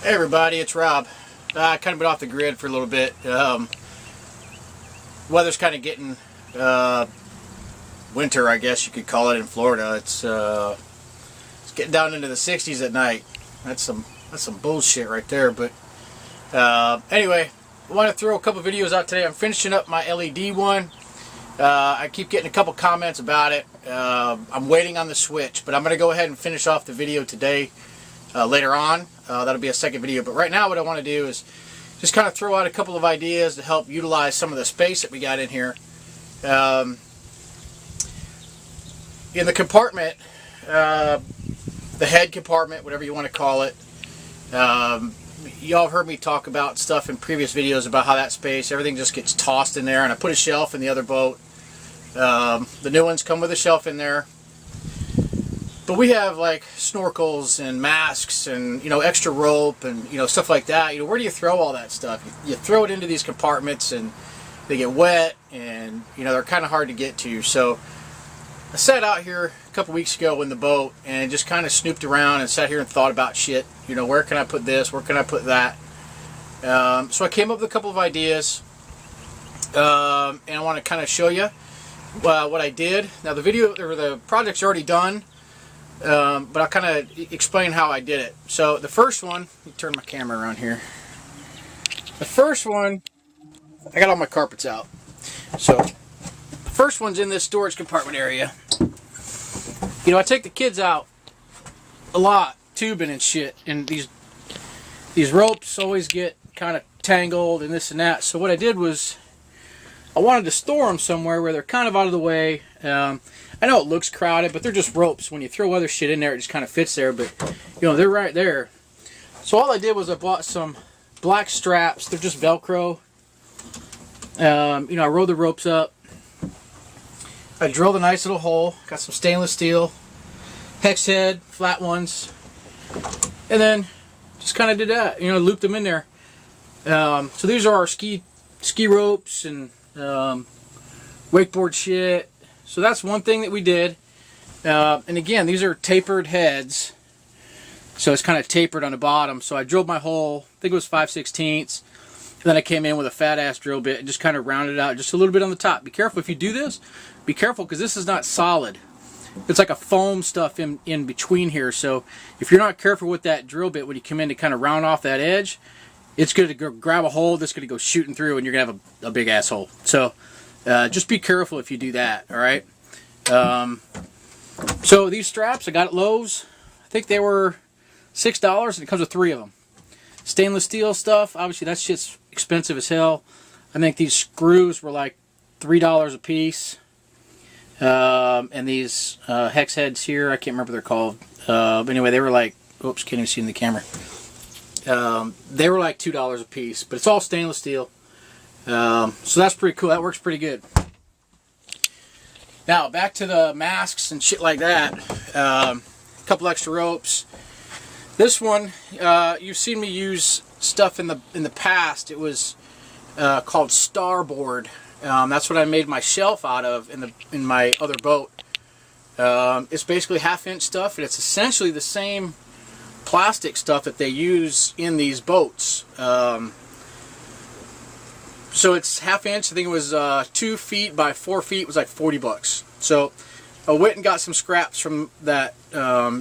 Hey everybody, it's Rob. I kind of been off the grid for a little bit. Weather's kind of getting winter, I guess you could call it, in Florida. It's getting down into the 60s at night. That's some bullshit right there. But anyway, I want to throw a couple videos out today. I'm finishing up my LED one. I keep getting a couple comments about it. I'm waiting on the switch, but I'm going to go ahead and finish off the video today. Later on, that'll be a second video. But right now what I want to do is just kind of throw out a couple of ideas to help utilize some of the space that we got in here. In the compartment, the head compartment, whatever you want to call it, y'all have heard me talk about stuff in previous videos about how that space, everything just gets tossed in there, and I put a shelf in the other boat. The new ones come with a shelf in there. But we have like snorkels and masks and, you know, extra rope and, you know, stuff like that. You know, where do you throw all that stuff? You throw it into these compartments and they get wet and, you know, they're kind of hard to get to. So I sat out here a couple weeks ago in the boat and just kind of snooped around and sat here and thought about shit. You know, where can I put this? Where can I put that? So I came up with a couple of ideas, and I want to kind of show you what I did. Now the video or the project's already done. But I'll kind of explain how I did it. So the first one, let me turn my camera around here. The first one, I got all my carpets out. So the first one's in this storage compartment area. You know, I take the kids out a lot, tubing and shit, and these ropes always get kind of tangled and this and that. So what I did was I wanted to store them somewhere where they're kind of out of the way. I know it looks crowded, but they're just ropes. When you throw other shit in there, it just kind of fits there. But, you know, they're right there. So all I did was I bought some black straps. They're just Velcro. You know, I rolled the ropes up. I drilled a nice little hole. Got some stainless steel hex head, flat ones. And then just kind of did that. You know, looped them in there. So these are our ski ropes and wakeboard shit. So that's one thing that we did. And again, these are tapered heads. So it's kind of tapered on the bottom. So I drilled my hole, I think it was 5/16. Then I came in with a fat ass drill bit and just kind of rounded it out just a little bit on the top. Be careful if you do this. Be careful because this is not solid. It's like a foam stuff in between here. So if you're not careful with that drill bit when you come in to kind of round off that edge, it's going to go grab a hole that's going to go shooting through and you're going to have a big ass hole. So just be careful if you do that, all right? So these straps, I got at Lowe's. I think they were $6, and it comes with 3 of them. Stainless steel stuff, obviously that shit's expensive as hell. I think these screws were like $3 a piece. And these hex heads here, I can't remember what they're called. But anyway, they were like, oops, can't even see in the camera. They were like $2 a piece, but it's all stainless steel. So that's pretty cool. That works pretty good. Now back to the masks and shit like that. A couple extra ropes. This one, you've seen me use stuff in the past. It was called Starboard. That's what I made my shelf out of in my other boat. It's basically 1/2-inch stuff, and it's essentially the same plastic stuff that they use in these boats. So it's 1/2-inch. I think it was 2 feet by 4 feet. It was like $40. So I went and got some scraps from that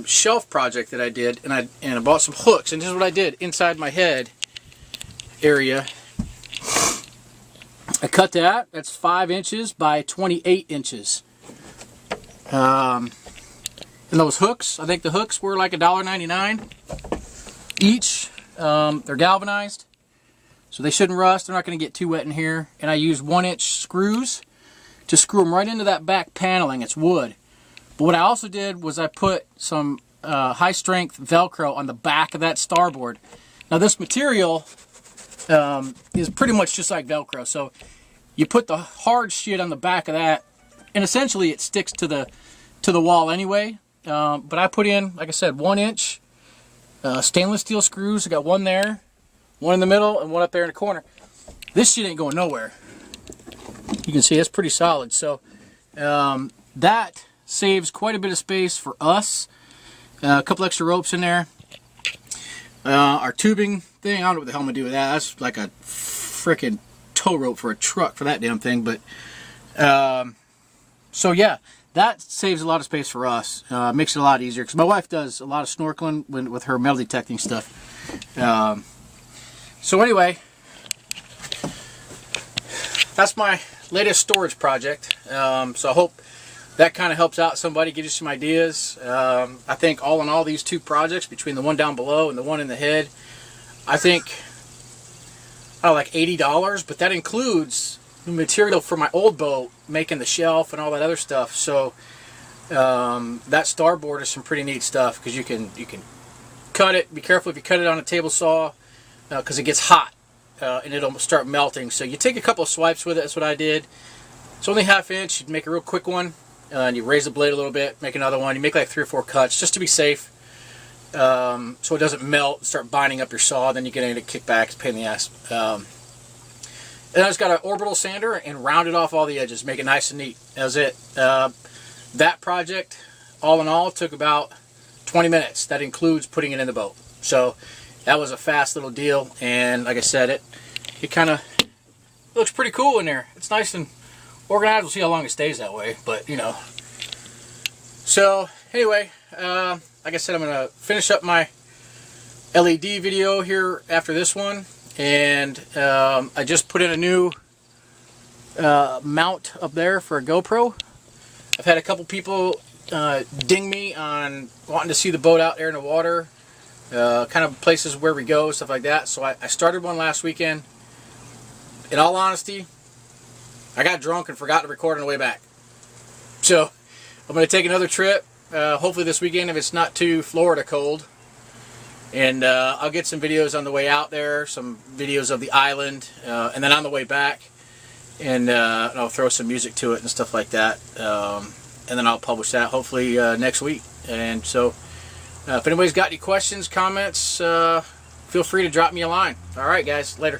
shelf project that I did, and I bought some hooks. And this is what I did inside my head area. I cut that. That's 5 inches by 28 inches. And those hooks, I think the hooks were like $1.99 each. They're galvanized, so they shouldn't rust. They're not going to get too wet in here. And I use 1-inch screws to screw them right into that back paneling. It's wood. But what I also did was I put some high-strength Velcro on the back of that starboard. Now this material is pretty much just like Velcro. So you put the hard shit on the back of that, and essentially it sticks to the wall anyway. But I put in, like I said, 1-inch stainless steel screws. I got one there, one in the middle, and one up there in the corner. This shit ain't going nowhere. You can see it's pretty solid. So that saves quite a bit of space for us. A couple extra ropes in there. Our tubing thing, I don't know what the hell I'm gonna do with that. That's like a freaking tow rope for a truck for that damn thing. But so yeah, that saves a lot of space for us. Makes it a lot easier because my wife does a lot of snorkeling with her metal detecting stuff. So anyway, that's my latest storage project. So I hope that kind of helps out somebody, gives you some ideas. I think all in all, these two projects, between the one down below and the one in the head, I think like $80, but that includes the material for my old boat, making the shelf and all that other stuff. So that starboard is some pretty neat stuff because you can cut it. Be careful if you cut it on a table saw because it gets hot and it'll start melting. So you take a couple of swipes with it. That's what I did. It's only 1/2 inch. You make a real quick one and you raise the blade a little bit, make another one. You make like 3 or 4 cuts just to be safe, so it doesn't melt and start binding up your saw. Then you get into kickback. It's a pain in the ass. And I just got an orbital sander and rounded off all the edges, make it nice and neat. That was it. That project, all in all, took about 20 minutes. That includes putting it in the boat. So that was a fast little deal. And like I said, it kind of looks pretty cool in there. It's nice and organized. We'll see how long it stays that way. But, you know. So anyway, like I said, I'm going to finish up my LED video here after this one. And I just put in a new mount up there for a GoPro. I've had a couple people ding me on wanting to see the boat out there in the water, kind of places where we go, stuff like that. So I started one last weekend. In all honesty, I got drunk and forgot to record on the way back. So I'm going to take another trip, hopefully this weekend if it's not too Florida cold. And I'll get some videos on the way out there, some videos of the island, and then on the way back, and I'll throw some music to it and stuff like that, and then I'll publish that hopefully next week. And so if anybody's got any questions, comments, feel free to drop me a line. All right, guys, later.